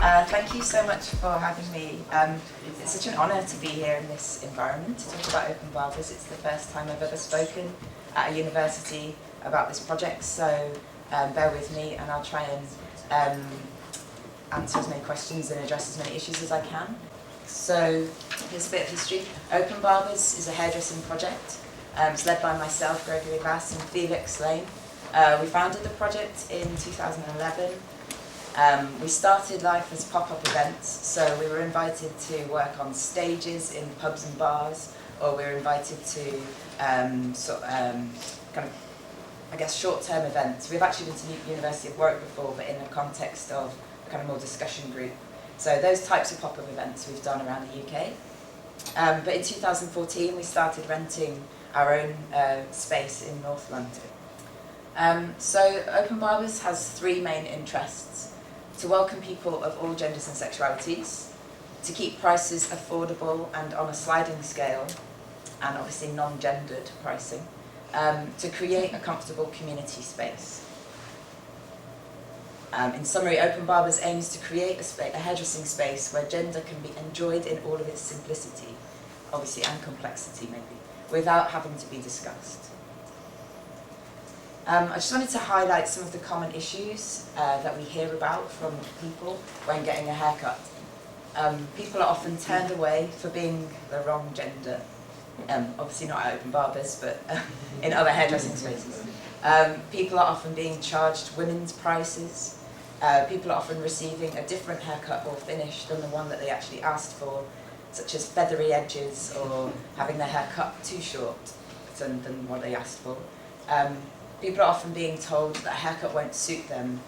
Thank you so much for having me. It's such an honour to be here in this environment to talk about Open Barbers. It's the first time I've ever spoken at a university about this project, so bear with me and I'll try and answer as many questions and address as many issues as I can. So here's a bit of history. Open Barbers is a hairdressing project. It's led by myself, Greygory Vass, and Felix Lane. We founded the project in 2011. We started life as pop-up events, so we were invited to work on stages in pubs and bars, or we were invited to short-term events. We've actually been to the University of Warwick before, but in the context of a kind of more discussion group. So those types of pop-up events we've done around the UK. But in 2014 we started renting our own space in North London. So Open Barbers has three main interests: to welcome people of all genders and sexualities, to keep prices affordable and on a sliding scale, and obviously non-gendered pricing, to create a comfortable community space. In summary, Open Barbers aims to create a hairdressing space where gender can be enjoyed in all of its simplicity, obviously, and complexity maybe, without having to be discussed. I just wanted to highlight some of the common issues that we hear about from people when getting a haircut. People are often turned away for being the wrong gender. Obviously not at Open Barbers, but in other hairdressing spaces. People are often being charged women's prices. People are often receiving a different haircut or finish than the one that they actually asked for, such as feathery edges or having their hair cut too short than what they asked for. People are often being told that a haircut won't suit them.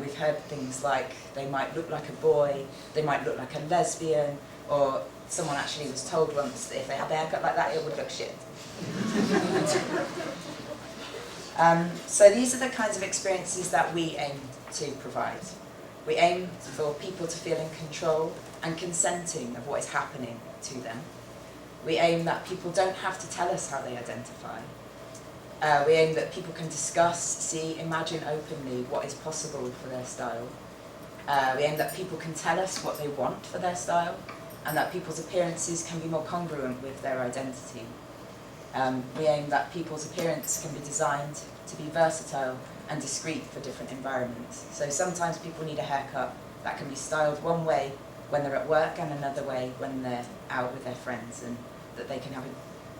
We've heard things like they might look like a boy, they might look like a lesbian, or someone actually was told once that if they had their haircut like that, it would look shit. So these are the kinds of experiences that we aim to provide. We aim for people to feel in control and consenting of what is happening to them. We aim that people don't have to tell us how they identify. We aim that people can discuss, see, imagine openly what is possible for their style. We aim that people can tell us what they want for their style, and that people's appearances can be more congruent with their identity. We aim that people's appearance can be designed to be versatile and discreet for different environments. So sometimes people need a haircut that can be styled one way when they're at work and another way when they're out with their friends, and that they can have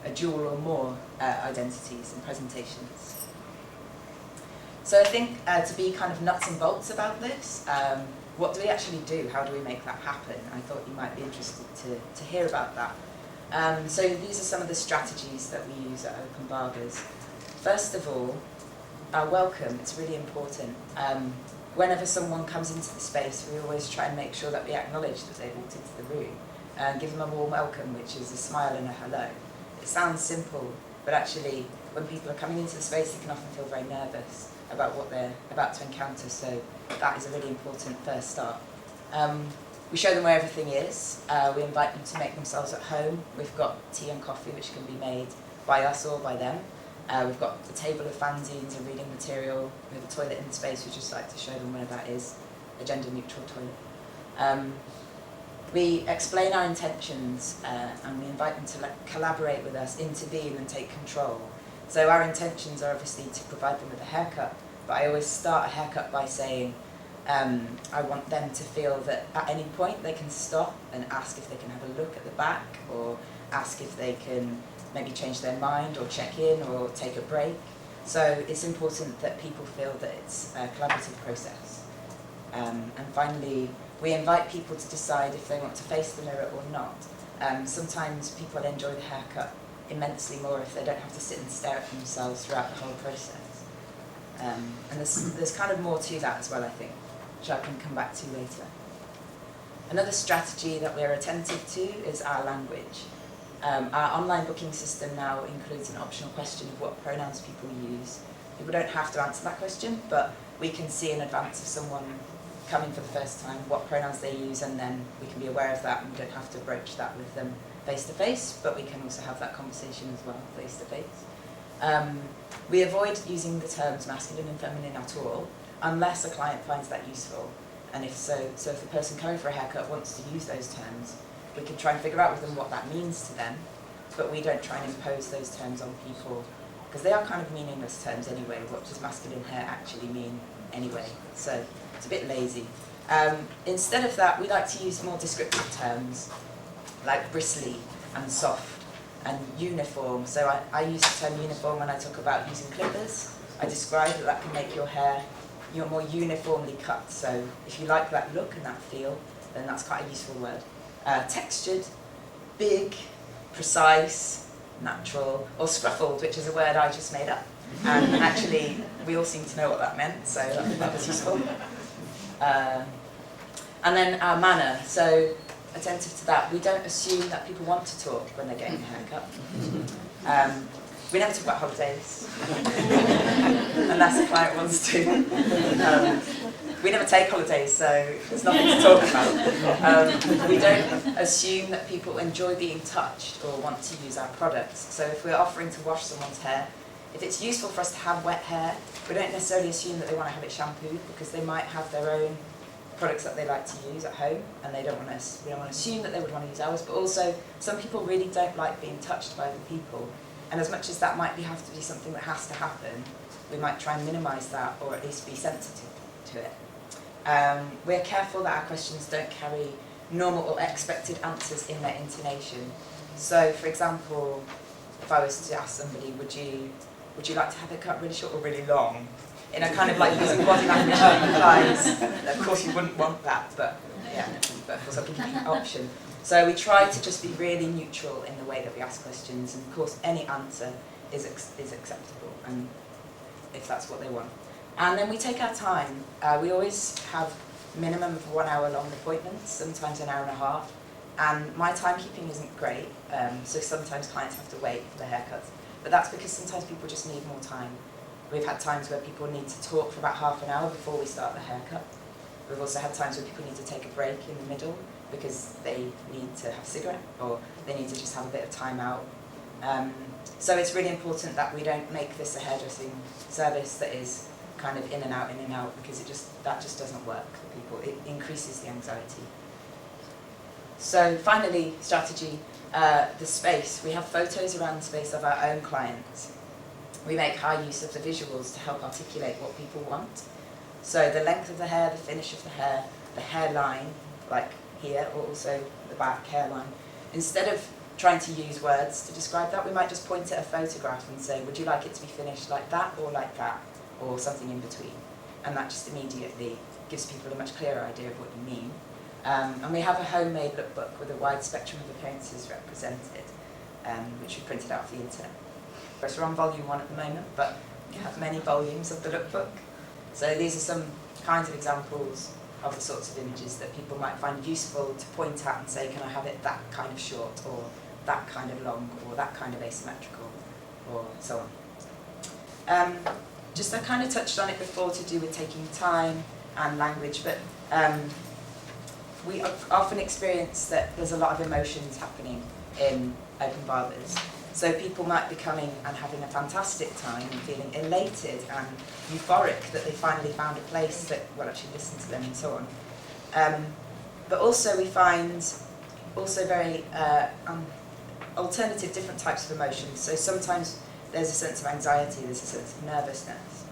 a dual or more identities and presentations. So I think to be kind of nuts and bolts about this, what do we actually do? How do we make that happen? I thought you might be interested to hear about that. So these are some of the strategies that we use at Open Barbers. First of all, our welcome. It's really important. Whenever someone comes into the space, we always try and make sure that we acknowledge that they walked into the room and give them a warm welcome, which is a smile and a hello. It sounds simple, but actually, when people are coming into the space, they can often feel very nervous about what they're about to encounter, so that is a really important first start. We show them where everything is. We invite them to make themselves at home. We've got tea and coffee, which can be made by us or by them. We've got a table of fanzines and reading material. We have a toilet in the space. We just like to show them where that is, a gender-neutral toilet. We explain our intentions and we invite them to collaborate with us, intervene and take control. So our intentions are obviously to provide them with a haircut, but I always start a haircut by saying I want them to feel that at any point they can stop and ask if they can have a look at the back, or ask if they can maybe change their mind or check in or take a break. So it's important that people feel that it's a collaborative process. And finally, we invite people to decide if they want to face the mirror or not. Sometimes people enjoy the haircut immensely more if they don't have to sit and stare at themselves throughout the whole process. And there's kind of more to that as well, I think, which I can come back to later. Another strategy that we're attentive to is our language. Our online booking system now includes an optional question of what pronouns people use. People don't have to answer that question, but we can see in advance of someone coming for the first time what pronouns they use, and then we can be aware of that and we don't have to broach that with them face to face, but we can also have that conversation as well face to face. We avoid using the terms masculine and feminine at all, unless a client finds that useful. And if if the person coming for a haircut wants to use those terms, we can try and figure out with them what that means to them, but we don't try and impose those terms on people, because they are kind of meaningless terms anyway. What does masculine hair actually mean anyway? So it's a bit lazy. Instead of that, we like to use more descriptive terms, like bristly and soft and uniform. So I use the term uniform when I talk about using clippers. I describe that can make your hair more uniformly cut. So if you like that look and that feel, then that's quite a useful word. Textured, big, precise, natural, or scruffled, which is a word I just made up. And actually, we all seem to know what that meant, so that was useful. And then our manner. So attentive to that, we don't assume that people want to talk when they're getting a haircut. We never talk about holidays, unless the client wants to. We never take holidays, so there's nothing to talk about. We don't assume that people enjoy being touched or want to use our products. So if we're offering to wash someone's hair, if it's useful for us to have wet hair, we don't necessarily assume that they want to have it shampooed, because they might have their own products that they like to use at home, and we don't want to assume that they would want to use ours. But also, some people really don't like being touched by other people, and as much as that might have to be something that has to happen, we might try and minimise that, or at least be sensitive to it. We're careful that our questions don't carry normal or expected answers in their intonation. So, for example, if I was to ask somebody, would you like to have it cut really short or really long? In a kind of like using body language that implies, of course you wouldn't want that, but yeah, but of course I'll give you an option. So we try to just be really neutral in the way that we ask questions, and of course any answer is acceptable, and if that's what they want. And then we take our time. We always have minimum of 1 hour long appointments, sometimes an hour and a half, and my timekeeping isn't great, so sometimes clients have to wait for their haircuts, but that's because sometimes people just need more time. We've had times where people need to talk for about half an hour before we start the haircut. We've also had times where people need to take a break in the middle because they need to have a cigarette, or they need to just have a bit of time out. So it's really important that we don't make this a hairdressing service that is kind of in and out, because that just doesn't work for people. It increases the anxiety. So finally, strategy, the space. We have photos around the space of our own clients. We make high use of the visuals to help articulate what people want. So the length of the hair, the finish of the hairline, like here, or also the back hairline. Instead of trying to use words to describe that, we might just point at a photograph and say, would you like it to be finished like that or like that, or something in between? And that just immediately gives people a much clearer idea of what you mean. And we have a homemade lookbook with a wide spectrum of appearances represented, which we printed out for the internet. We're on volume 1 at the moment, but we have many volumes of the lookbook. So these are some kinds of examples of the sorts of images that people might find useful to point at and say, can I have it that kind of short, or that kind of long, or that kind of asymmetrical, or so on. Just I kind of touched on it before to do with taking time and language, but we often experience that there's a lot of emotions happening in Open Barbers. So people might be coming and having a fantastic time and feeling elated and euphoric that they finally found a place that will actually listen to them and so on. But also we find very alternative different types of emotions. So sometimes there's a sense of anxiety, there's a sense of nervousness.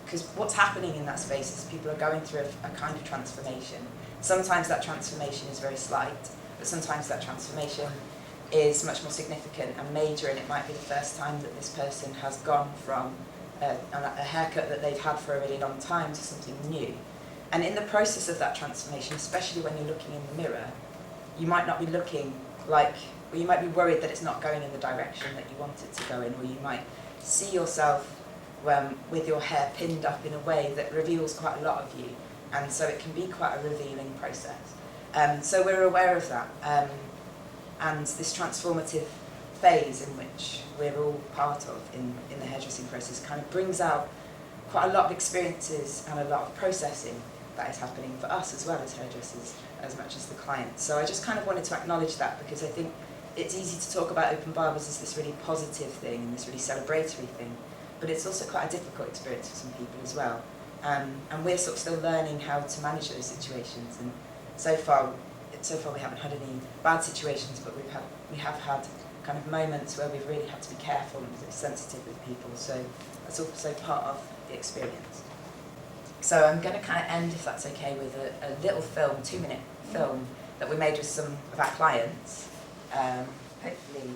Because what's happening in that space is people are going through a kind of transformation. Sometimes that transformation is very slight, but sometimes that transformation is much more significant and major, and it might be the first time that this person has gone from a haircut that they've had for a really long time to something new. And in the process of that transformation, especially when you're looking in the mirror, you might not be looking like, or you might be worried that it's not going in the direction that you want it to go in, or you might see yourself with your hair pinned up in a way that reveals quite a lot of you, and so it can be quite a revealing process. So we're aware of that. And this transformative phase in which we're all part of in the hairdressing process kind of brings out quite a lot of experiences and a lot of processing that is happening for us as well as hairdressers, as much as the client. So I just kind of wanted to acknowledge that, because I think it's easy to talk about Open Barbers as this really positive thing and this really celebratory thing, but it's also quite a difficult experience for some people as well. And we're sort of still learning how to manage those situations. And so far we haven't had any bad situations, but we have had kind of moments where we've really had to be careful and sensitive with people. So that's also part of the experience. So I'm going to kind of end, if that's okay, with a little film, 2-minute film that we made with some of our clients. Hopefully